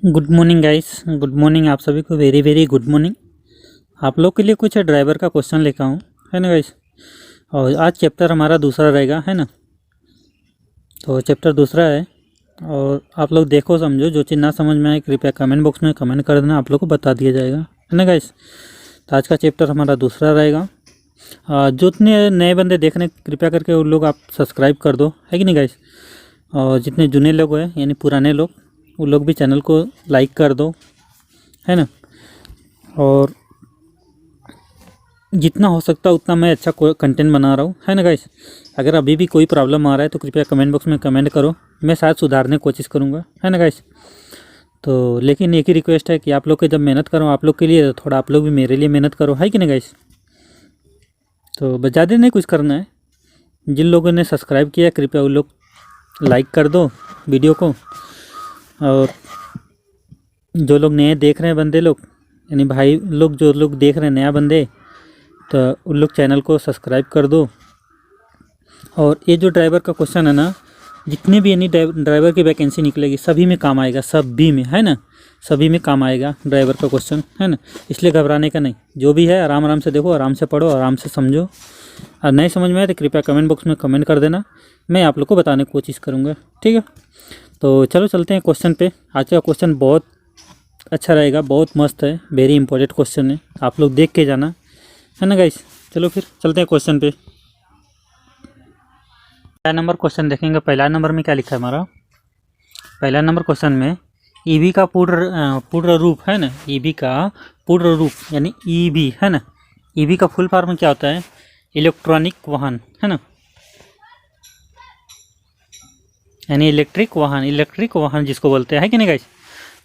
Good morning guys, good morning आप सभी को। Very very good morning. आप लोग के लिए कुछ ड्राइवर का क्वेश्चन लेकर आऊँ, है ना गाइस। और आज चैप्टर हमारा दूसरा रहेगा, है ना। तो चैप्टर दूसरा है और आप लोग देखो समझो, जो चीज़ ना समझ में आए कृपया कमेंट बॉक्स में कमेंट कर देना, आप लोग को बता दिया जाएगा, है ना गाइस। तो आज का चैप्टर हमारा दूसरा रहेगा। जो इतने नए बंदे देख रहे हैं कृपया करके उन लोग आप सब्सक्राइब कर दो, है कि नहीं गाइस। और जितने जुने लोग हैं यानी पुराने लोग, वो लोग भी चैनल को लाइक कर दो, है ना। और जितना हो सकता है उतना मैं अच्छा कंटेंट बना रहा हूँ, है ना गाइस। अगर अभी भी कोई प्रॉब्लम आ रहा है तो कृपया कमेंट बॉक्स में कमेंट करो, मैं शायद सुधारने की कोशिश करूँगा, है ना गाइस। तो लेकिन एक ही रिक्वेस्ट है कि आप लोग के जब मेहनत करो आप लोग के लिए, थोड़ा आप लोग भी मेरे लिए मेहनत करो, है कि नहीं गाइस। तो बस ज़्यादा नहीं कुछ करना है। जिन लोगों ने सब्सक्राइब किया कृपया उन लोग लाइक कर दो वीडियो को। और जो लोग नए देख रहे हैं बंदे लोग, यानी भाई लोग जो लोग देख रहे हैं नया बंदे, तो उन लोग चैनल को सब्सक्राइब कर दो। और ये जो ड्राइवर का क्वेश्चन है ना, जितने भी यानी ड्राइवर की वैकेंसी निकलेगी सभी में काम आएगा, सभी में, है ना। सभी में काम आएगा ड्राइवर का क्वेश्चन, है ना। इसलिए घबराने का नहीं, जो भी है आराम आराम से देखो, आराम से पढ़ो, आराम से समझो। और नहीं समझ में आए तो कृपया कमेंट बॉक्स में कमेंट कर देना, मैं आप लोग को बताने की कोशिश करूँगा, ठीक है। तो चलो चलते हैं क्वेश्चन पे। आज का क्वेश्चन बहुत अच्छा रहेगा, बहुत मस्त है, वेरी इंपॉर्टेंट क्वेश्चन है, आप लोग देख के जाना, है ना गाइस। चलो फिर चलते हैं क्वेश्चन पे। पहला नंबर क्वेश्चन देखेंगे। पहला नंबर में क्या लिखा है हमारा। पहला नंबर क्वेश्चन में ईवी का पूर्ण रूप, है ना। ईवी का पूर्ण रूप यानी ईवी, है ना। ईवी का फुल फॉर्म क्या होता है? इलेक्ट्रॉनिक वाहन, है ना, यानी इलेक्ट्रिक वाहन जिसको बोलते हैं, है कि नहीं गाइस।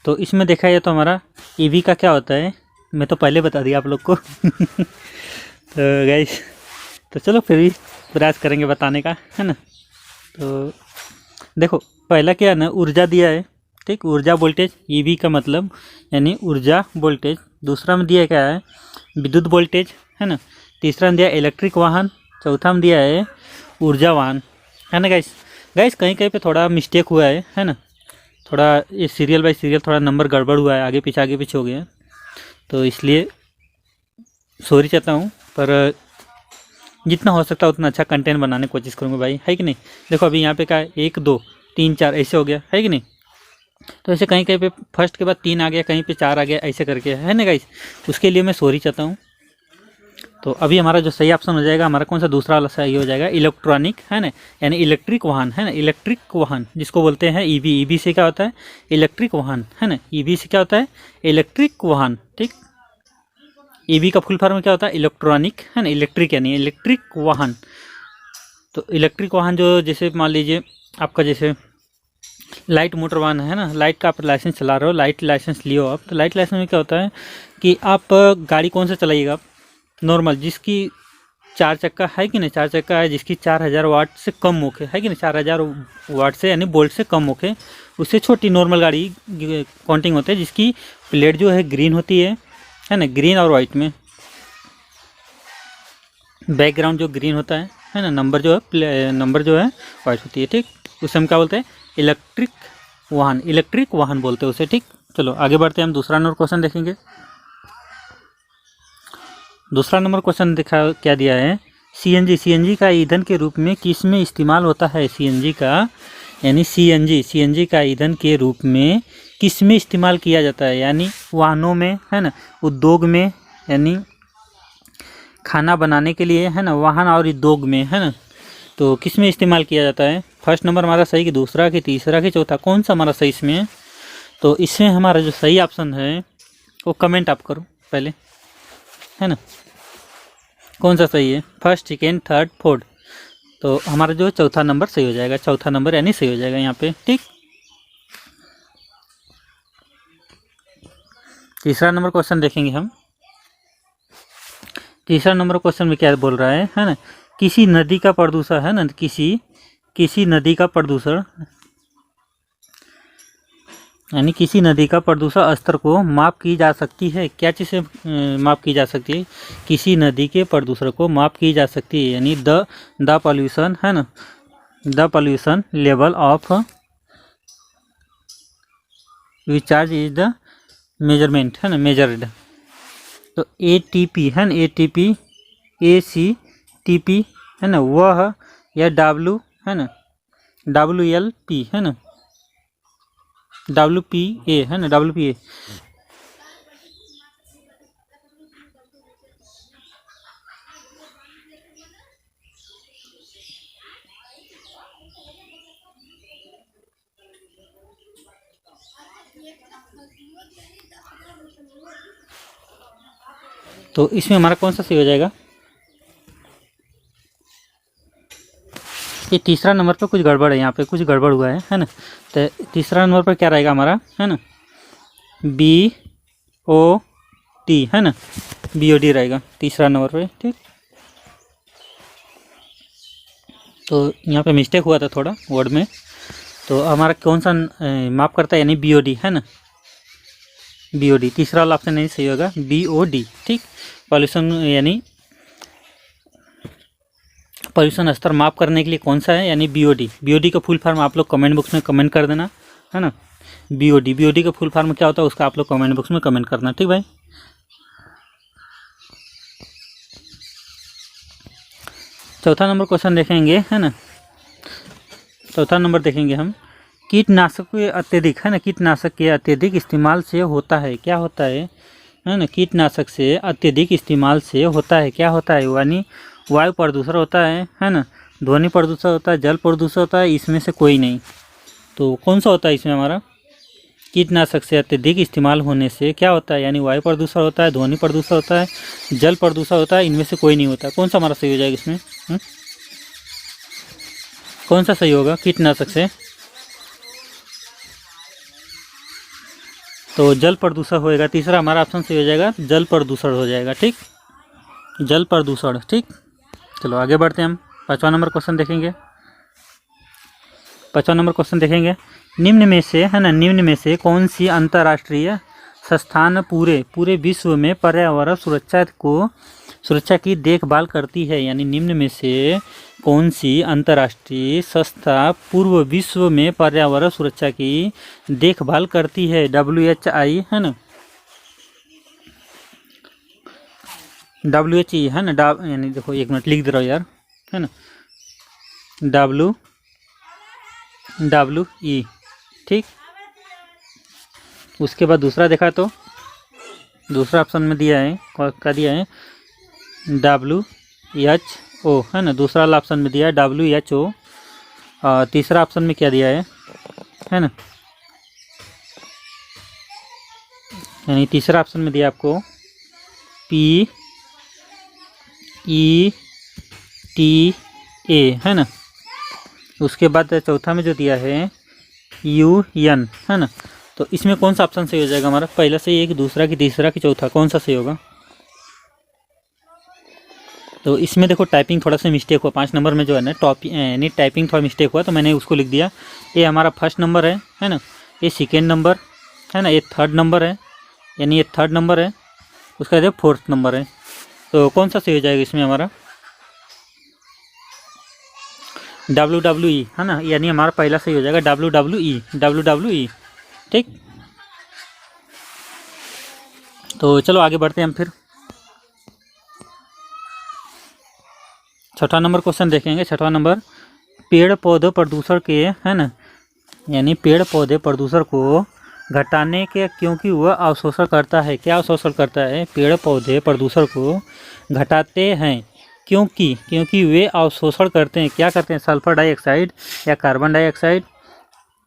तो इसमें देखा जाए तो हमारा ईवी का क्या होता है, मैं तो पहले बता दिया आप लोग को तो गाइस, तो चलो फिर भी प्रयास करेंगे बताने का, है ना। तो देखो पहला क्या है ना, ऊर्जा दिया है, ठीक, ऊर्जा वोल्टेज, ईवी का मतलब यानी ऊर्जा वोल्टेज। दूसरा में दिया क्या है, विद्युत वोल्टेज, है ना। तीसरा में दिया इलेक्ट्रिक वाहन। चौथा में दिया है ऊर्जा वाहन, है ना गाइस। गाइस कहीं कहीं पे थोड़ा मिस्टेक हुआ है ना। थोड़ा ये सीरियल बाय सीरियल थोड़ा नंबर गड़बड़ हुआ है, आगे पीछे हो गया, तो इसलिए सॉरी चाहता हूँ। पर जितना हो सकता है उतना अच्छा कंटेंट बनाने की कोशिश करूँगा भाई, है कि नहीं। देखो अभी यहाँ पे क्या है, 1 2 3 4 ऐसे हो गया, है कि नहीं। तो ऐसे कहीं कहीं पे फर्स्ट के बाद 3 आ गया, कहीं पे 4 आ गया, ऐसे करके, है ना गाइस। उसके लिए मैं सॉरी चाहता हूँ। तो अभी हमारा जो सही ऑप्शन हो जाएगा, हमारा कौन सा दूसरा वाला सही हो जाएगा, इलेक्ट्रॉनिक, है ना, यानी इलेक्ट्रिक वाहन, है ना। इलेक्ट्रिक वाहन जिसको बोलते हैं ईवी। ईवी से क्या होता है, इलेक्ट्रिक वाहन, है ना। ईवी से क्या होता है, इलेक्ट्रिक वाहन, ठीक। ईवी का फुल फॉर्म क्या होता है, इलेक्ट्रॉनिक, है ना, इलेक्ट्रिक यानी इलेक्ट्रिक वाहन। तो इलेक्ट्रिक वाहन जो, जैसे मान लीजिए आपका जैसे लाइट मोटर वाहन है ना, लाइट का आप लाइसेंस चला रहे हो, लाइट लाइसेंस लियो आप, तो लाइट लाइसेंस में क्या होता है कि आप गाड़ी कौन सा चलाइएगा आप, नॉर्मल जिसकी 4 चक्का है कि नहीं, 4 चक्का है, जिसकी 4000 वाट से कम होके, है कि नहीं, 4000 वाट से यानी वोल्ट से कम होके, उससे छोटी नॉर्मल गाड़ी काउंटिंग होती है, जिसकी प्लेट जो है ग्रीन होती है ना, ग्रीन और वाइट में, बैकग्राउंड जो ग्रीन होता है ना, नंबर जो है वाइट होती है, ठीक। उसे हम क्या बोलते हैं, इलेक्ट्रिक वाहन बोलते हैं उसे, ठीक। चलो आगे बढ़ते हैं, हम दूसरा नंबर क्वेश्चन देखेंगे। दूसरा नंबर क्वेश्चन देखा क्या दिया है, सीएनजी का ईंधन के रूप में किस में इस्तेमाल होता है। सीएनजी का यानी सीएनजी का ईंधन के रूप में किस में इस्तेमाल किया जाता है, यानी वाहनों में, है ना, उद्योग में, यानी खाना बनाने के लिए, है ना, वाहन और उद्योग में, है ना। तो किस में इस्तेमाल किया जाता है। फर्स्ट नंबर हमारा सही, कि दूसरा, कि तीसरा, कि चौथा, कौन सा हमारा सही इसमें है। तो इसमें हमारा जो सही ऑप्शन है वो कमेंट आप करो पहले, है ना, कौन सा सही है, फर्स्ट, सेकेंड, थर्ड, फोर्थ। तो हमारा जो चौथा नंबर सही हो जाएगा, चौथा नंबर यानी सही हो जाएगा यहाँ पे, ठीक। तीसरा नंबर क्वेश्चन देखेंगे हम। तीसरा नंबर क्वेश्चन में क्या बोल रहा है ना, किसी नदी का प्रदूषण, है ना, किसी नदी का प्रदूषण, यानी किसी नदी का प्रदूषण स्तर को माप की जा सकती है। क्या चीज़ से माप की जा सकती है, किसी नदी के प्रदूषण को माप की जा सकती है, यानी द पॉल्यूशन, है ना, the pollution level of which charge is the measurement, है ना, मेजर्ड। तो ATP है ना, ATP ACTP है ना वह, या W है ना, WLP है ना, WPA है ना, WPA। तो इसमें हमारा कौन सा सही हो जाएगा? ये तीसरा नंबर पे कुछ गड़बड़ है, यहाँ पे कुछ गड़बड़ हुआ है ना। तो तीसरा नंबर पर क्या रहेगा हमारा, है ना, BOT है ना, BOD रहेगा तीसरा नंबर पे, ठीक। तो यहाँ पे मिस्टेक हुआ था थोड़ा वर्ड में। तो हमारा कौन सा माप करता है, यानी BOD है ना, BOD। तीसरा वाला ऑप्शन नहीं सही होगा, BOD, ठीक। पॉल्यूशन यानी पॉल्यूशन स्तर माप करने के लिए कौन सा है, यानी BOD। BOD का फुल फॉर्म आप लोग कमेंट बॉक्स में कमेंट कर देना, है ना। BOD का फुल फॉर्म क्या होता है उसका आप लोग कमेंट बॉक्स में कमेंट करना, ठीक भाई। चौथा नंबर क्वेश्चन देखेंगे, है ना। चौथा नंबर देखेंगे हम, कीटनाशक के अत्यधिक, है ना, कीटनाशक के अत्यधिक इस्तेमाल से होता है, क्या होता है ना, कीटनाशक से अत्यधिक इस्तेमाल से होता है, क्या होता है, यानी वायु प्रदूषण होता है ना, ध्वनि प्रदूषण होता है, जल प्रदूषण होता है, इसमें से कोई नहीं। तो कौन सा होता है इसमें हमारा, कीटनाशक से अत्यधिक इस्तेमाल होने से क्या होता है, यानी वायु प्रदूषण होता है, ध्वनि प्रदूषण होता है, जल प्रदूषण होता है, इनमें से कोई नहीं होता। कौन सा हमारा सही हो जाएगा इसमें? कौन सा सही होगा कीटनाशक से? तो जल प्रदूषण होएगा, तीसरा हमारा ऑप्शन सही हो जाएगा, जल प्रदूषण हो जाएगा, ठीक, जल प्रदूषण, ठीक। चलो आगे बढ़ते हैं हम, पांचवा नंबर क्वेश्चन देखेंगे। पांचवा नंबर क्वेश्चन देखेंगे, निम्न में से, है ना, निम्न में से कौन सी अंतर्राष्ट्रीय संस्थान पूरे विश्व में पर्यावरण सुरक्षा की देखभाल करती है, यानी निम्न में से कौन सी अंतर्राष्ट्रीय संस्था पूर्व विश्व में पर्यावरण सुरक्षा की देखभाल करती है? WHI है ना, WHI है ना, यानी देखो एक मिनट लिख दे रहा हूँ यार, है ना, WE, ठीक। उसके बाद दूसरा देखा तो दूसरा ऑप्शन में दिया है, क्या दिया है, WHO है ना, दूसरा वाला ऑप्शन में दिया है WHO। तीसरा ऑप्शन में क्या दिया है ना, यानी तीसरा ऑप्शन में दिया आपको PETA है ना। उसके बाद चौथा में जो दिया है UN है ना। तो इसमें कौन सा ऑप्शन सही हो जाएगा हमारा? पहला सही है कि दूसरा कि तीसरा कि चौथा, कौन सा सही होगा? तो इसमें देखो टाइपिंग थोड़ा सा मिस्टेक हुआ, 5 नंबर में जो है ना यानी टाइपिंग थोड़ा मिस्टेक हुआ, तो मैंने उसको लिख दिया। ये हमारा फर्स्ट नंबर है ना, ये सेकेंड नंबर है ना, ये थर्ड नंबर है, यानी ये थर्ड नंबर है, उसका देखो फोर्थ नंबर है। तो कौन सा सही हो जाएगा इसमें हमारा? WWE है ना, यानी हमारा पहला सही हो जाएगा WWE, ठीक। तो चलो आगे बढ़ते हैं हम फिर। छठा नंबर क्वेश्चन देखेंगे। छठवां नंबर, पेड़ पौधे प्रदूषण के, है ना, यानी पेड़ पौधे प्रदूषण को घटाने के, क्योंकि वह अवशोषण करता है। क्या अवशोषण करता है? पेड़ पौधे प्रदूषण को घटाते हैं क्योंकि वे अवशोषण करते हैं। क्या करते हैं? सल्फर डाइऑक्साइड या कार्बन डाइऑक्साइड,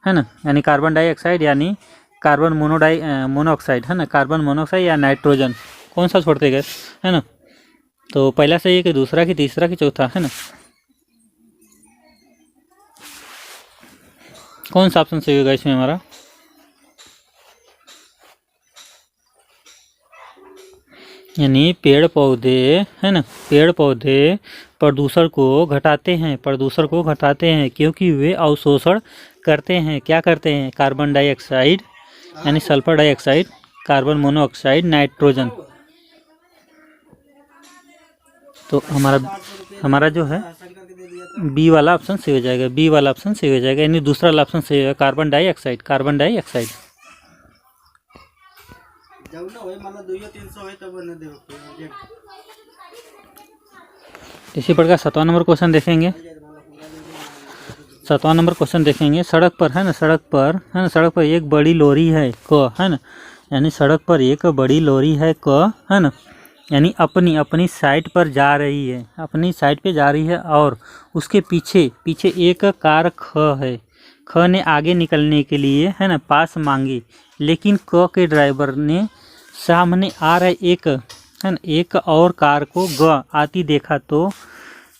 है ना, यानी कार्बन डाइऑक्साइड यानी कार्बन मोनोऑक्साइड, है ना, कार्बन मोनोऑक्साइड या नाइट्रोजन, कौन सा छोड़ते गए, है ना। तो पहला सही है कि दूसरा कि तीसरा कि चौथा, है ना, कौन सा ऑप्शन सही होगा इसमें हमारा? यानी पेड़ पौधे, है ना, पेड़ पौधे प्रदूषण को घटाते हैं क्योंकि वे अवशोषण करते हैं। क्या करते हैं? कार्बन डाइऑक्साइड यानी sulphur dioxide, carbon monoxide, nitrogen. तो हमारा जो है बी वाला ऑप्शन सही हो जाएगा, यानी दूसरा वाला ऑप्शन सही होगा, कार्बन डाइऑक्साइड। इसी प्रकार 7वां नंबर क्वेश्चन देखेंगे। 7वां नंबर क्वेश्चन देखेंगे। सड़क पर है ना, सड़क पर एक बड़ी लॉरी है क, है ना, यानी सड़क पर एक बड़ी लॉरी है क, है ना, यानी अपनी साइड पर जा रही है, अपनी साइड पे जा रही है और उसके पीछे एक कार ख है। ख ने आगे निकलने के लिए, है ना, पास मांगी, लेकिन क के ड्राइवर ने सामने आ रहे एक और कार को ग आती देखा, तो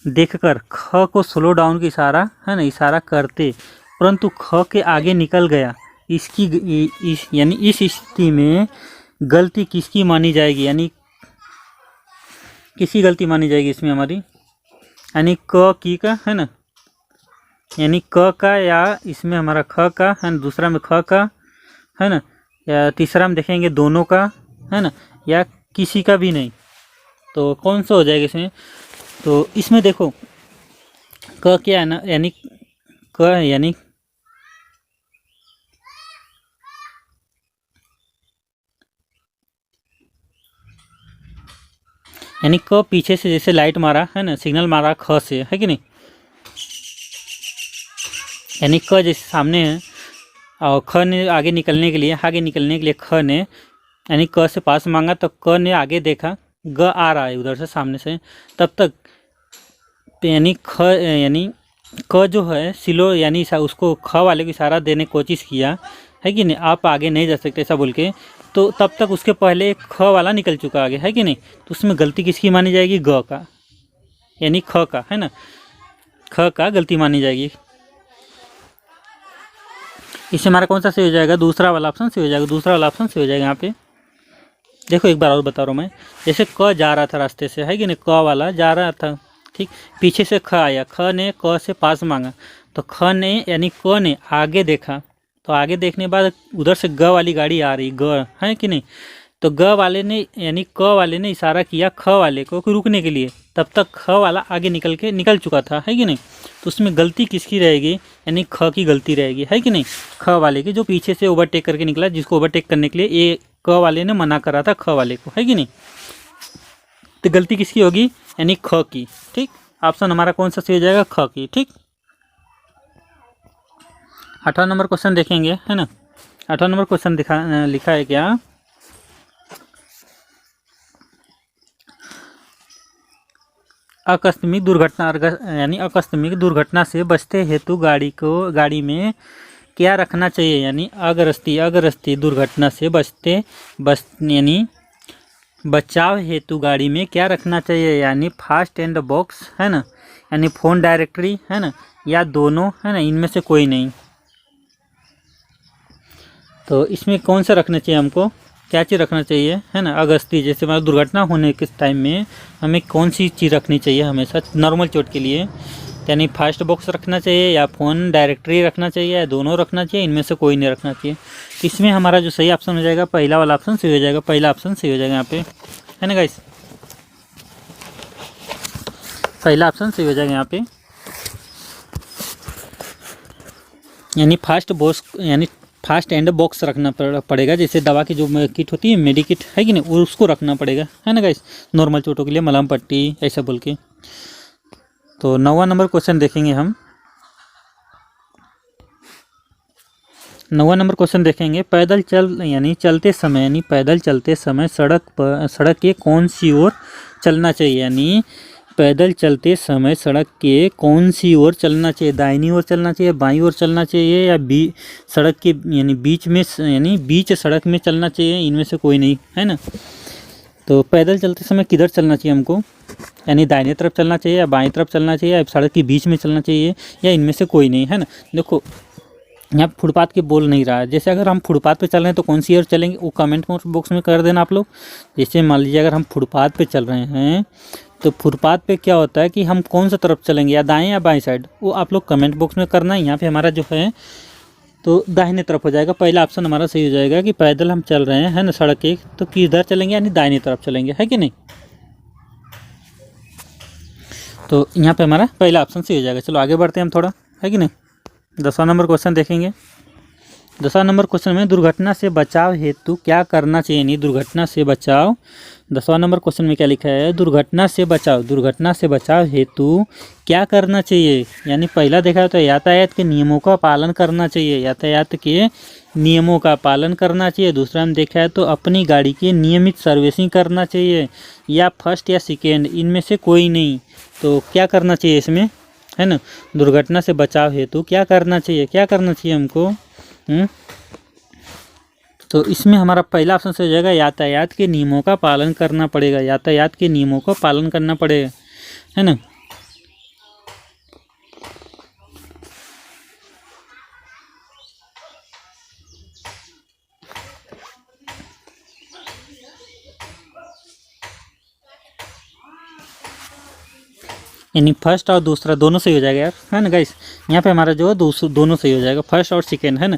देखकर ख को स्लो डाउन की इशारा करते, परंतु ख के आगे निकल गया। यानी इस स्थिति में गलती किसकी मानी जाएगी, यानी किसकी गलती मानी जाएगी इसमें हमारी, यानी क की का, है ना, यानी क का, या इसमें हमारा ख का, है ना, दूसरा में ख का, है ना, या तीसरा में देखेंगे दोनों का, है ना, या किसी का भी नहीं। तो कौन सा हो जाएगा इसमें? तो इसमें देखो क क्या है ना, यानी क पीछे से जैसे लाइट मारा, है ना, सिग्नल मारा ख से, है कि नहीं, यानी क जैसे सामने है और ख ने आगे निकलने के लिए ख ने यानी क से पास मांगा, तो क ने आगे देखा ग आ रहा है उधर से सामने से, तब तक यानी क जो है सिलो, यानी उसको ख वाले को इशारा देने की कोशिश किया, है कि नहीं, आप आगे नहीं जा सकते ऐसा बोल के, तो तब तक उसके पहले ख वाला निकल चुका आगे, है कि नहीं। तो उसमें गलती किसकी मानी जाएगी? ग का, यानी ख का, है ना, ख का गलती मानी जाएगी। इससे हमारा कौन सा सही हो जाएगा? दूसरा वाला ऑप्शन सही हो जाएगा। यहाँ पे देखो एक बार और बता रहा हूँ मैं, जैसे क जा रहा था रास्ते से, है कि नहीं, क वाला जा रहा था, ठीक, पीछे से ख आया, ख ने क से पास मांगा, तो ख ने यानी क ने आगे देखा, तो आगे देखने के बाद उधर से ग वाली गाड़ी आ रही, ग है कि नहीं, तो ग वाले ने यानी क वाले ने इशारा किया ख वाले को रुकने के लिए, तब तक ख वाला आगे निकल चुका था, है कि नहीं। तो उसमें गलती किसकी रहेगी? यानी ख की गलती रहेगी, है कि नहीं, ख वाले की, जो पीछे से ओवरटेक करके निकला, जिसको ओवरटेक करने के लिए ये क वाले ने मना करा था ख वाले को, है कि नहीं। तो गलती किसकी होगी? यानी ख की, ठीक। ऑप्शन हमारा कौन सा सही हो जाएगा? ख की, ठीक। 8वां नंबर क्वेश्चन देखेंगे, है ना। 8वां नंबर क्वेश्चन लिखा है क्या? आकस्मिक दुर्घटना से बचते हेतु गाड़ी में क्या रखना चाहिए? यानी अग्रस्ती दुर्घटना से यानी बचाव हेतु गाड़ी में क्या रखना चाहिए? यानी फास्ट एंड बॉक्स, है ना, यानी फोन डायरेक्टरी, है ना, या दोनों, है ना, इनमें से कोई नहीं। तो इसमें कौन सा रखना चाहिए हमको? क्या चीज़ रखना चाहिए, है ना, अगस्ती, जैसे मतलब दुर्घटना होने के टाइम में हमें कौन सी चीज़ रखनी चाहिए हमेशा नॉर्मल चोट के लिए? यानी फास्ट बॉक्स रखना चाहिए, या फ़ोन डायरेक्टरी रखना चाहिए, या दोनों रखना चाहिए, इनमें से कोई नहीं रखना चाहिए। इसमें हमारा जो सही ऑप्शन हो जाएगा, पहला वाला ऑप्शन सही हो जाएगा, पहला ऑप्शन सही हो जाएगा यहाँ पे, है ना गाइस, पहला ऑप्शन सही हो जाएगा यहाँ पे। यानी फास्ट एंड बॉक्स रखना पड़ेगा, जैसे दवा की जो किट होती है, मेडिकिट, है कि नहीं, उसको रखना पड़ेगा, है ना गाइस, नॉर्मल चोटों के लिए मलहम पट्टी ऐसा बोल के। तो 9वां नंबर क्वेश्चन देखेंगे हम। 9वां नंबर क्वेश्चन देखेंगे। पैदल चलते समय सड़क के कौन सी ओर चलना चाहिए? यानी पैदल चलते समय सड़क के कौन सी ओर चलना चाहिए? दाहिनी ओर चलना चाहिए, बाईं ओर चलना चाहिए, या सड़क के यानी बीच सड़क में चलना चाहिए, इनमें से कोई नहीं, है ना। तो पैदल चलते समय किधर चलना चाहिए हमको? यानी दाहिने तरफ चलना चाहिए, या बाईं तरफ चलना चाहिए, या सड़क के बीच में चलना चाहिए, या इनमें से कोई नहीं, है ना। देखो यहाँ फुटपाथ के बोल नहीं रहा है, जैसे अगर हम फुटपाथ पे चल रहे हैं तो कौन सी ओर चलेंगे वो कमेंट बॉक्स में कर देना आप लोग। जैसे मान लीजिए अगर हम फुटपाथ पे चल रहे हैं तो फुटपाथ पे क्या होता है कि हम कौन सा तरफ चलेंगे, या दाएं या बाएं साइड, वो आप लोग कमेंट बॉक्स में करना है। यहाँ पे हमारा जो है तो दाहिने तरफ हो जाएगा, पहला ऑप्शन हमारा सही हो जाएगा कि पैदल हम चल रहे हैं, है ना, सड़क के, तो किधर चलेंगे? यानी दाहिने तरफ चलेंगे, है कि नहीं। तो यहाँ पे हमारा पहला ऑप्शन सही हो जाएगा। चलो आगे बढ़ते हैं हम थोड़ा, है कि नहीं। 10वां नंबर क्वेश्चन देखेंगे। 10वां नंबर क्वेश्चन में दुर्घटना से बचाव हेतु क्या करना चाहिए, यानी दुर्घटना से बचाव। 10वां नंबर क्वेश्चन में क्या लिखा है, दुर्घटना से बचाव हेतु क्या करना चाहिए। यानी पहला देखा तो यातायात के नियमों का पालन करना चाहिए, यातायात के नियमों का पालन करना चाहिए। दूसरा में देखा है तो अपनी गाड़ी की नियमित सर्विसिंग करना चाहिए, या फर्स्ट या सेकेंड, इनमें से कोई नहीं। तो क्या करना चाहिए इसमें, है ना, दुर्घटना से बचाव हेतु क्या करना चाहिए हमको। तो इसमें हमारा पहला ऑप्शन से हो जाएगा यातायात के नियमों का पालन करना पड़ेगा, यातायात के नियमों को पालन करना पड़ेगा, है ना। यानी फर्स्ट और दूसरा दोनों सही हो जाएगा यार, है ना गाइस। यहाँ पे हमारा जो है दोनों सही हो जाएगा, फर्स्ट और सेकेंड, है ना।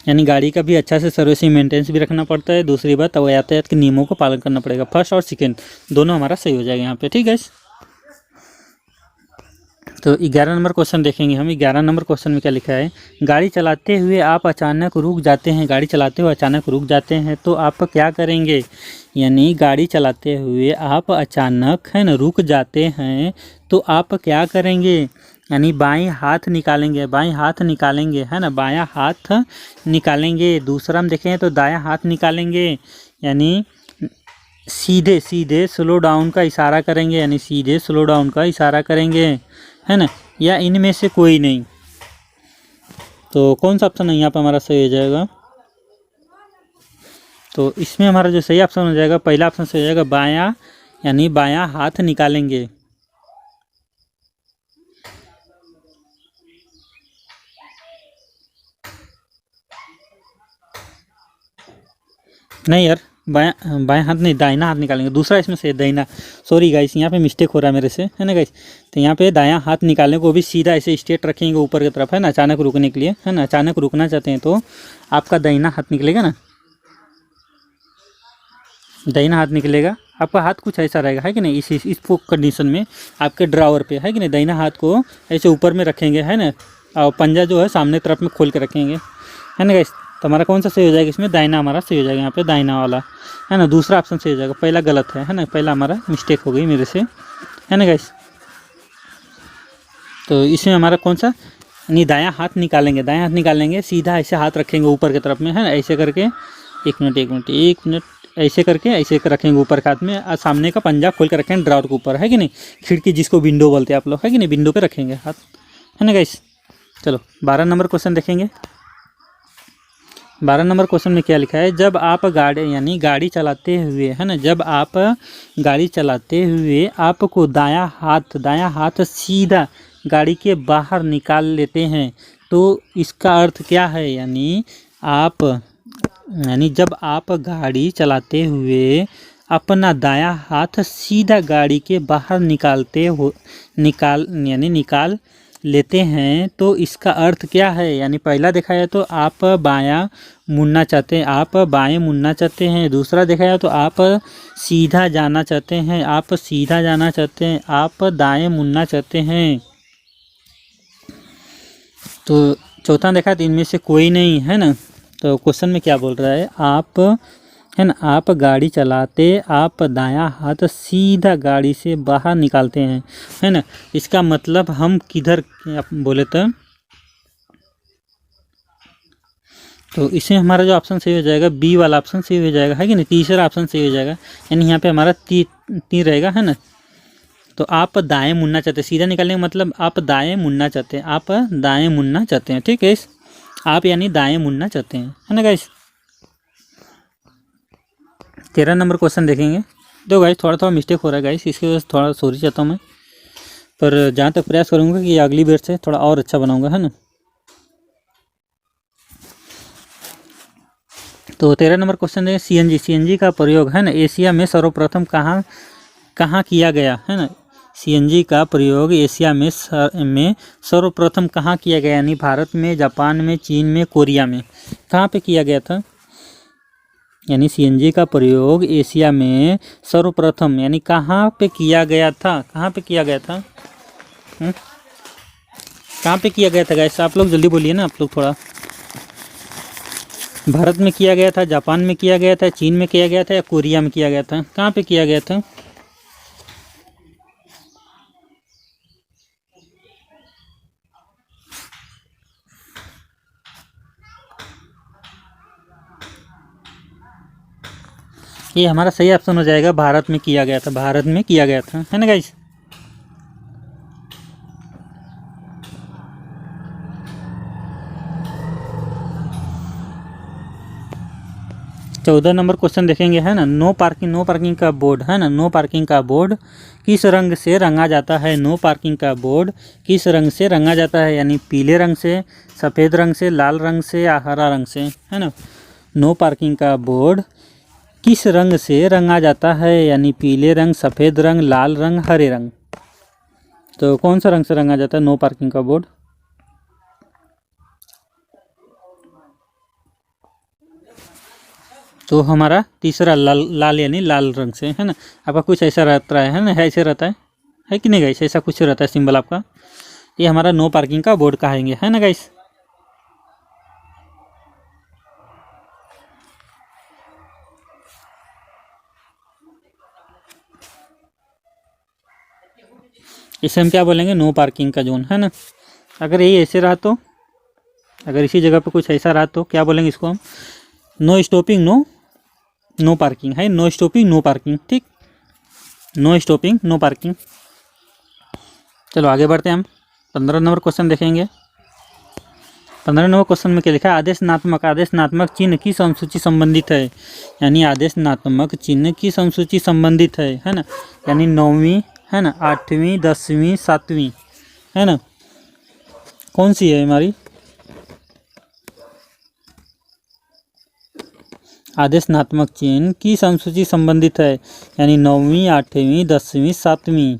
यानी गाड़ी का भी अच्छा से सर्विसिंग मेंटेनेंस भी रखना पड़ता है। दूसरी बात तो यातायात के नियमों को पालन करना पड़ेगा, फर्स्ट और सेकेंड दोनों हमारा सही हो जाएगा यहाँ पे, ठीक है। तो 11 नंबर क्वेश्चन देखेंगे हम। 11 नंबर क्वेश्चन में क्या लिखा है, गाड़ी चलाते हुए आप अचानक रुक जाते हैं, तो आप क्या करेंगे। यानी गाड़ी चलाते हुए आप अचानक, है ना, रुक जाते हैं तो आप क्या करेंगे। यानी बाएं हाथ निकालेंगे, है ना, बायां हाथ निकालेंगे। दूसरा हम देखें तो दायां हाथ निकालेंगे, यानी सीधे स्लो डाउन का इशारा करेंगे, है ना, या इनमें से कोई नहीं। तो कौन सा ऑप्शन है यहाँ पर हमारा सही हो जाएगा। तो इसमें हमारा जो सही ऑप्शन हो जाएगा, पहला ऑप्शन सही हो जाएगा बायां, यानी बायां हाथ निकालेंगे। नहीं यार, बाएं हाथ नहीं, दाहिना हाथ निकालेंगे। दूसरा इसमें से दाहिना, सॉरी गाइस, यहाँ पे मिस्टेक हो रहा है मेरे से, है ना गाइस। तो यहाँ पे दायां हाथ निकालने को भी सीधा ऐसे स्ट्रेट रखेंगे ऊपर की तरफ, है ना, अचानक रुकने के लिए, है ना। अचानक रुकना चाहते हैं तो आपका दाहिना हाथ निकलेगा ना, आपका हाथ कुछ ऐसा रहेगा, है कि नहीं। इस कंडीशन में आपके ड्रावर पे, है कि नहीं, दाहिना हाथ को ऐसे ऊपर में रखेंगे, है ना, और पंजा जो है सामने तरफ में खोल के रखेंगे, है ना गाइस। तो हमारा कौन सा सही हो जाएगा इसमें, दाहिना हमारा सही हो जाएगा यहाँ पे, दाहिना वाला, है ना। दूसरा ऑप्शन सही हो जाएगा, पहला गलत है ना, पहला हमारा मिस्टेक हो गई मेरे से, है ना गाइस। तो इसमें हमारा कौन सा, नहीं, दायां हाथ निकालेंगे, सीधा ऐसे हाथ रखेंगे ऊपर की तरफ में, है ना, ऐसे करके, एक मिनट ऐसे करके ऐसे रखेंगे ऊपर के हाथ में, और सामने का पंजा खोल के रखेंगे ड्रावर के ऊपर, है कि नहीं, खिड़की जिसको विंडो बोलते हैं आप लोग, है कि नहीं, विंडो पे रखेंगे हाथ, है ना गाइस। चलो 12 नंबर क्वेश्चन देखेंगे। 12 नंबर क्वेश्चन में क्या लिखा है, जब आप गाड़ी चलाते हुए, है ना, जब आप गाड़ी चलाते हुए आपको दायां हाथ सीधा गाड़ी के बाहर निकाल लेते हैं, तो इसका अर्थ क्या है। यानी जब आप गाड़ी चलाते हुए अपना दायां हाथ सीधा गाड़ी के बाहर निकाल लेते हैं, तो इसका अर्थ क्या है। यानी पहला देखा जाए तो आप बायां मुड़ना चाहते हैं, दूसरा देखा जाए तो आप सीधा जाना चाहते हैं, आप दाएं मुड़ना चाहते हैं। तो चौथा देखा तो इनमें से कोई नहीं, है ना। तो क्वेश्चन में क्या बोल रहा है, आप गाड़ी चलाते, आप दायां हाथ सीधा गाड़ी से बाहर निकालते हैं, है ना। इसका मतलब हम किधर बोले तो इसे हमारा जो ऑप्शन सही हो जाएगा, बी वाला ऑप्शन सही हो जाएगा, है कि नहीं, तीसरा ऑप्शन सही हो जाएगा। यानी यहाँ पे हमारा तीन रहेगा, है ना। तो आप दाएं मुड़ना चाहते हैं, सीधा निकालने का मतलब आप दाएं मुड़ना चाहते हैं, ठीक है। आप यानी दाएं मुड़ना चाहते हैं, है ना गाइस। 13 नंबर क्वेश्चन देखेंगे। तो गाइस थोड़ा मिस्टेक हो रहा है गाइस, इसकी वजह से थोड़ा सॉरी चाहता हूँ मैं, पर जहाँ तक प्रयास करूँगा कि अगली बार से थोड़ा और अच्छा बनाऊँगा, है ना। तो 13 नंबर क्वेश्चन है, सीएनजी का प्रयोग, है ना, एशिया में सर्वप्रथम कहाँ किया गया, है ना। सीएनजी का प्रयोग एशिया में सर्वप्रथम कहाँ किया गया, यानी भारत में, जापान में, चीन में, कोरिया में, कहाँ पे किया गया था। यानी सीएनजी का प्रयोग एशिया में सर्वप्रथम यानी कहाँ पे किया गया था, कहाँ पे किया गया था गाइस, आप लोग जल्दी बोलिए ना, आप लोग थोड़ा भारत में किया गया था, जापान में किया गया था, चीन में किया गया था या कोरिया में किया गया था? कहाँ पे किया गया था? ये हमारा सही ऑप्शन हो जाएगा, भारत में किया गया था, भारत में किया गया था, है ना गाइस। चौदह नंबर क्वेश्चन देखेंगे, है ना। नो पार्किंग का बोर्ड, है ना, नो पार्किंग का बोर्ड किस रंग से रंगा जाता है? नो पार्किंग का बोर्ड किस रंग से रंगा जाता है? यानी पीले रंग से, सफ़ेद रंग से, लाल रंग से या हरा रंग से, है ना। नो पार्किंग का बोर्ड किस रंग से रंगा जाता है? यानी पीले रंग, सफ़ेद रंग, लाल रंग, हरे रंग। तो कौन सा रंग से रंगा जाता है नो पार्किंग का बोर्ड? तो हमारा तीसरा लाल, लाल यानी लाल रंग से, है ना। आपका कुछ ऐसा रहता है ना, ऐसे रहता है कि नहीं गाइस? ऐसा कुछ रहता है सिंबल आपका। ये हमारा नो पार्किंग का बोर्ड कहेंगे, है ना गाइस। इसे हम क्या बोलेंगे? नो पार्किंग का जोन, है ना। अगर ये ऐसे रहा तो, अगर इसी जगह पे कुछ ऐसा रहा तो क्या बोलेंगे इसको हम? नो स्टॉपिंग, नो पार्किंग, है। नो स्टॉपिंग, नो पार्किंग, ठीक। No stopping, no parking. चलो आगे बढ़ते हैं हम। 15 नंबर क्वेश्चन देखेंगे। 15 नंबर क्वेश्चन में क्या लिखा है? आदेशनात्मक चिन्ह किस अनुसूची संबंधित है? यानी आदेशनात्मक चिन्ह किस अनुसूची संबंधित है ना। यानी 9वीं, है ना, 8वीं, 10वीं, 7वीं, है ना। कौन सी है हमारी? आदेशनात्मक चिन्ह किस अनुसूची संबंधित है? यानी 9वीं, 8वीं, 10वीं, 7वीं।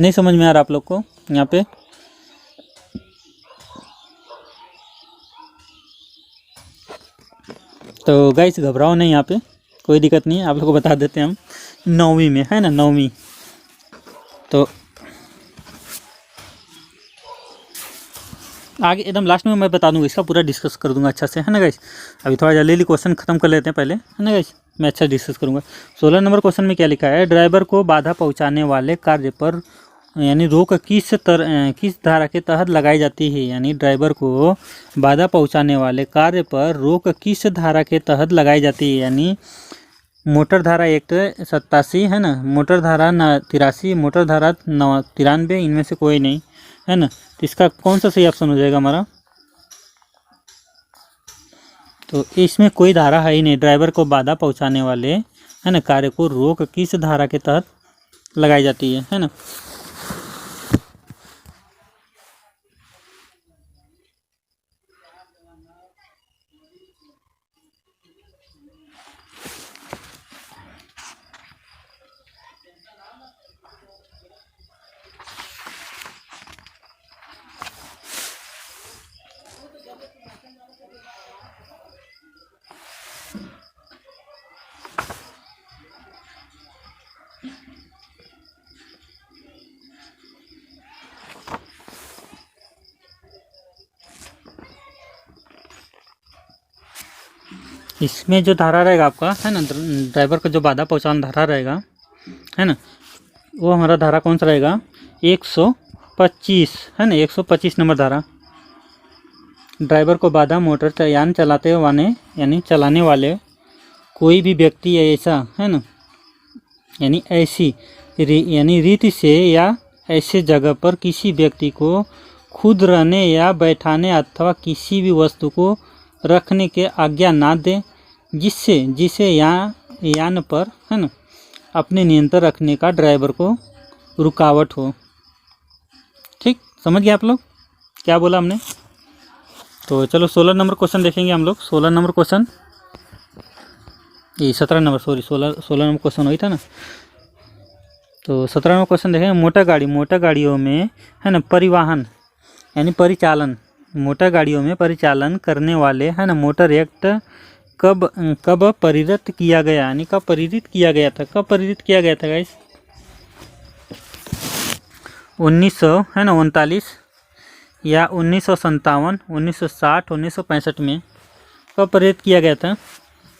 नहीं समझ में आ रहा आप लोग को यहाँ पे? तो गाइस घबराओ नहीं, यहाँ पे कोई दिक्कत नहीं है, आप लोग को बता देते हैं हम। 9वीं में, है ना, 9वीं। तो आगे एकदम लास्ट में मैं बता दूंगा, इसका पूरा डिस्कस कर दूंगा अच्छा से, है ना गाइस। अभी थोड़ा जल्दी क्वेश्चन खत्म कर लेते हैं पहले, है ना गाइस। मैं अच्छा डिस्कस करूंगा। 16 नंबर क्वेश्चन में क्या लिखा है? ड्राइवर को बाधा पहुंचाने वाले कार्य पर यानी रोक किस धारा के तहत लगाई जाती है? यानी ड्राइवर को बाधा पहुंचाने वाले कार्य पर रोक किस धारा के तहत लगाई जाती है? यानी मोटर धारा एक्ट 87, है ना, मोटर धारा 83, मोटर धारा 93, इनमें से कोई नहीं, है ना। तो इसका कौन सा सही ऑप्शन हो जाएगा हमारा? तो इसमें कोई धारा है ही नहीं। ड्राइवर को बाधा पहुंचाने वाले, है ना, कार्य को रोक किस धारा के तहत लगाई जाती है ना। इसमें जो धारा रहेगा आपका, है ना, ड्राइवर को जो बाधा पहुंचाना धारा रहेगा, है ना, वो हमारा धारा कौन सा रहेगा? 125, है ना, 125 नंबर धारा। ड्राइवर को बाधा मोटर यान चलाते वाले यानी चलाने वाले कोई भी व्यक्ति ऐसा, है ना, यानी ऐसी यानी रीति से या ऐसे जगह पर किसी व्यक्ति को खुद रहने या बैठाने अथवा किसी भी वस्तु को रखने के आज्ञा ना दे जिसे यान पर, है ना, अपने नियंत्रण रखने का ड्राइवर को रुकावट हो। ठीक, समझ गए आप लोग क्या बोला हमने? तो चलो 16 नंबर क्वेश्चन देखेंगे हम लोग। 16 नंबर क्वेश्चन, ये 17 नंबर, सॉरी 16 नंबर क्वेश्चन वही था ना। तो 17 नंबर क्वेश्चन देखेंगे। मोटर गाड़ियों में, है ना, परिवहन यानी परिचालन, मोटर गाड़ियों में परिचालन करने वाले, है ना, मोटर एक्ट कब परिरत किया गया? यानी कब परिरित किया गया था? कब परिरित किया गया था गाइस? 1900, है ना, 39 या 1957, 1960, 1965 में कब प्रेरित किया गया था?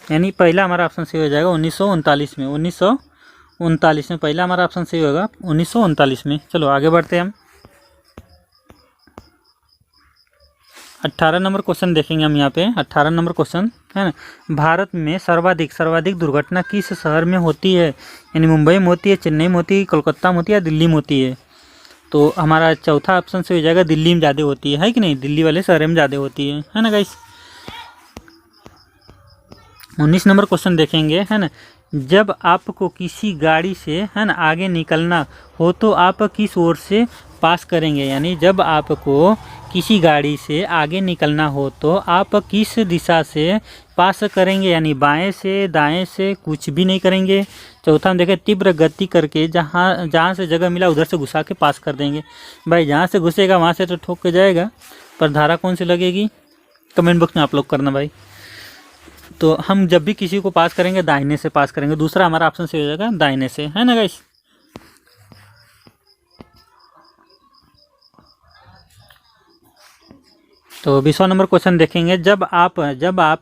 यानी पहला हमारा ऑप्शन सही हो जाएगा 1939 में। 1939 में पहला हमारा ऑप्शन सही होगा 1939 में। चलो आगे बढ़ते हैं हम। 18 नंबर क्वेश्चन देखेंगे हम यहाँ पे। 18 नंबर क्वेश्चन है ना, भारत में सर्वाधिक दुर्घटना किस शहर में होती है? यानी मुंबई में होती है, चेन्नई में होती है, कोलकाता में होती है या दिल्ली में होती है? तो हमारा चौथा ऑप्शन से हो जाएगा दिल्ली में ज़्यादा होती है कि नहीं? दिल्ली वाले शहर में ज़्यादा होती है ना गाइस। 19 नंबर क्वेश्चन देखेंगे है ना, जब आपको किसी गाड़ी से है ना आगे निकलना हो तो आप किस ओर से पास करेंगे? यानी जब आपको किसी गाड़ी से आगे निकलना हो तो आप किस दिशा से पास करेंगे? यानी बाएं से, दाएं से, कुछ भी नहीं करेंगे। चौथा हम देखें, तीव्र गति करके जहाँ से जगह मिला उधर से घुसा के पास कर देंगे। भाई जहाँ से घुसेगा वहाँ से तो ठोक के जाएगा, पर धारा कौन सी लगेगी? कमेंट बॉक्स में आप लोग करना भाई। तो हम जब भी किसी को पास करेंगे दाहिने से पास करेंगे। दूसरा हमारा ऑप्शन सही हो जाएगा दाहिने से, है ना गाइस। तो 20वां नंबर क्वेश्चन देखेंगे, जब आप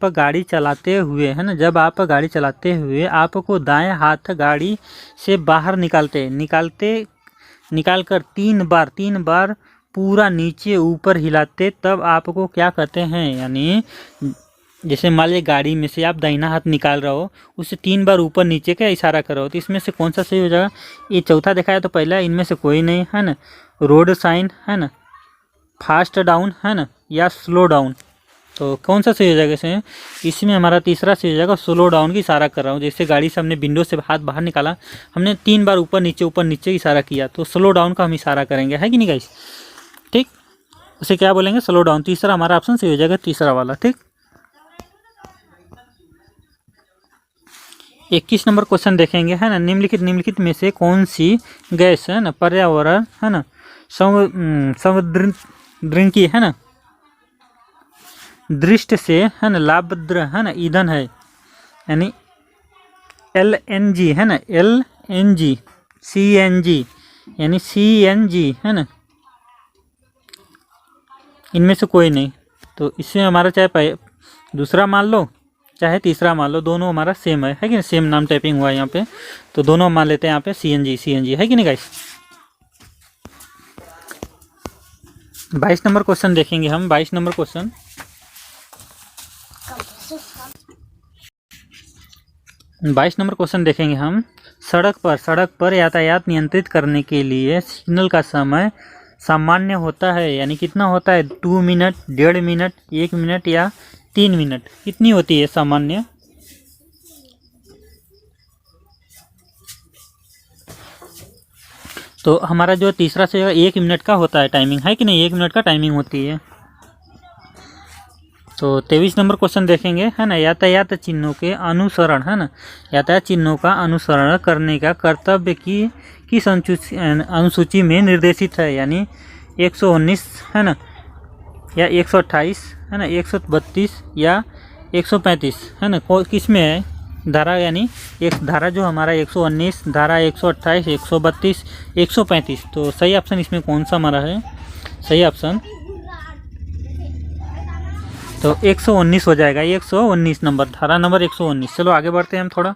गाड़ी चलाते हुए है ना, जब आप गाड़ी चलाते हुए आपको दाएं हाथ गाड़ी से बाहर निकालकर तीन बार पूरा नीचे ऊपर हिलाते तब आपको क्या कहते हैं? यानी जैसे मान लीजिए गाड़ी में से आप दाहिना हाथ निकाल रहे हो, उससे 3 बार ऊपर नीचे का इशारा करो, तो इसमें से कौन सा सही हो जाएगा? ये चौथा देखा है तो पहला इनमें से कोई नहीं है ना, रोड साइन है ना, फास्ट डाउन है ना, या स्लो डाउन। तो कौन सा सही हो जाएगा? इसमें हमारा तीसरा सही हो जाएगा, स्लो डाउन की इशारा कर रहा हूँ। जैसे गाड़ी से हमने विंडो से हाथ बाहर निकाला, हमने 3 बार ऊपर नीचे इशारा किया, तो स्लो डाउन का हम इशारा करेंगे, है कि नहीं गाइस? ठीक, उसे क्या बोलेंगे? Slow down. तीसरा हमारा ऑप्शन सही हो जाएगा, तीसरा वाला। ठीक, 21 नंबर क्वेश्चन देखेंगे है ना, निम्नलिखित में से कौन सी गैस है ना पर्यावरण है ना समुद्री है ना दृष्टि से है ना लाभप्रद है ना ईंधन है? यानी LNG है ना, LNG, CNG यानी CNG है ना, इनमें से कोई नहीं। तो इसमें हमारा चाहे दूसरा मान लो चाहे तीसरा मान लो, दोनों हमारा सेम है कि नहीं? सेम नाम टाइपिंग हुआ है यहाँ पे, तो दोनों मान लेते हैं यहाँ पे CNG, है कि नहीं गाइस? 22 नंबर क्वेश्चन देखेंगे हम। 22 नंबर क्वेश्चन, देखेंगे हम। सड़क पर यातायात नियंत्रित करने के लिए सिग्नल का समय सामान्य होता है, यानी कितना होता है? 2 मिनट, 1.5 मिनट, 1 मिनट या 3 मिनट? कितनी होती है सामान्य? तो हमारा जो तीसरा से 1 मिनट का होता है टाइमिंग, है कि नहीं? 1 मिनट का टाइमिंग होती है। तो 23 नंबर क्वेश्चन देखेंगे है ना, यातायात चिन्हों के अनुसरण है ना, यातायात चिन्हों का अनुसरण करने का कर्तव्य की किस अनुसूची में निर्देशित है? यानी 119 है ना, या 128 है ना, 132 या 135 है ना, किस में है धारा? यानी एक धारा जो हमारा 119, धारा 128, 132, 135। तो सही ऑप्शन इसमें कौन सा हमारा है? सही ऑप्शन तो 119 हो जाएगा, 119 नंबर, धारा नंबर 119। चलो आगे बढ़ते हैं हम थोड़ा।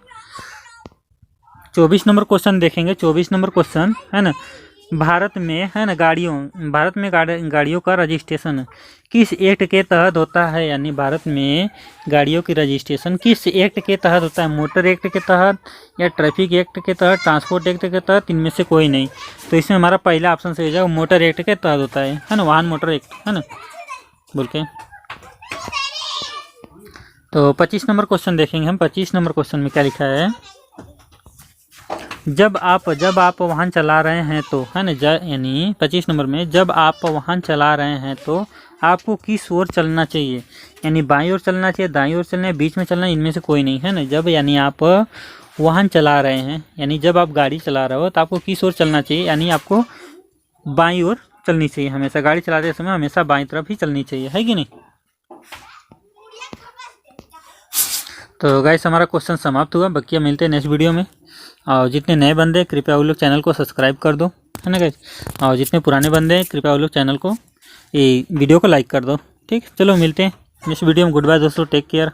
24 नंबर क्वेश्चन देखेंगे। 24 नंबर क्वेश्चन है ना, भारत में है ना गाड़ियों का रजिस्ट्रेशन किस एक्ट के तहत होता है? यानी भारत में गाड़ियों की रजिस्ट्रेशन किस एक्ट के तहत होता है? मोटर एक्ट के तहत या ट्रैफिक एक्ट के तहत, ट्रांसपोर्ट एक्ट के तहत? इनमें से कोई नहीं। तो इसमें हमारा पहला ऑप्शन सही हो जाएगा, मोटर एक्ट के तहत होता है ना, वाहन मोटर एक्ट है ना बोल के। तो 25 नंबर क्वेश्चन देखेंगे हम। 25 नंबर क्वेश्चन में क्या लिखा है? जब आप वाहन चला रहे हैं तो है ना, यानी 25 नंबर में जब आप वाहन चला रहे हैं तो आपको किस ओर चलना चाहिए? यानी बाईं ओर चलना चाहिए, दाईं ओर चलना है, बीच में चलना है? इनमें से कोई नहीं है ना। जब यानी आप वाहन चला रहे हैं, यानी जब आप गाड़ी चला रहे हो तो आपको किस ओर चलना चाहिए? यानी आपको बाईं ओर चलनी चाहिए हमेशा। गाड़ी चलाते समय हमेशा बाईं तरफ ही चलनी चाहिए, है कि नहीं? तो गाइस हमारा क्वेश्चन समाप्त हुआ। बकिया मिलते हैं नेक्स्ट वीडियो में। और जितने नए बंदे कृपया वो लोग चैनल को सब्सक्राइब कर दो, है ना गाइस। और जितने पुराने बंदे कृपया वो लोग चैनल को ये वीडियो को लाइक कर दो। ठीक, चलो मिलते हैं नेक्स्ट वीडियो में। गुड बाय दोस्तों, टेक केयर।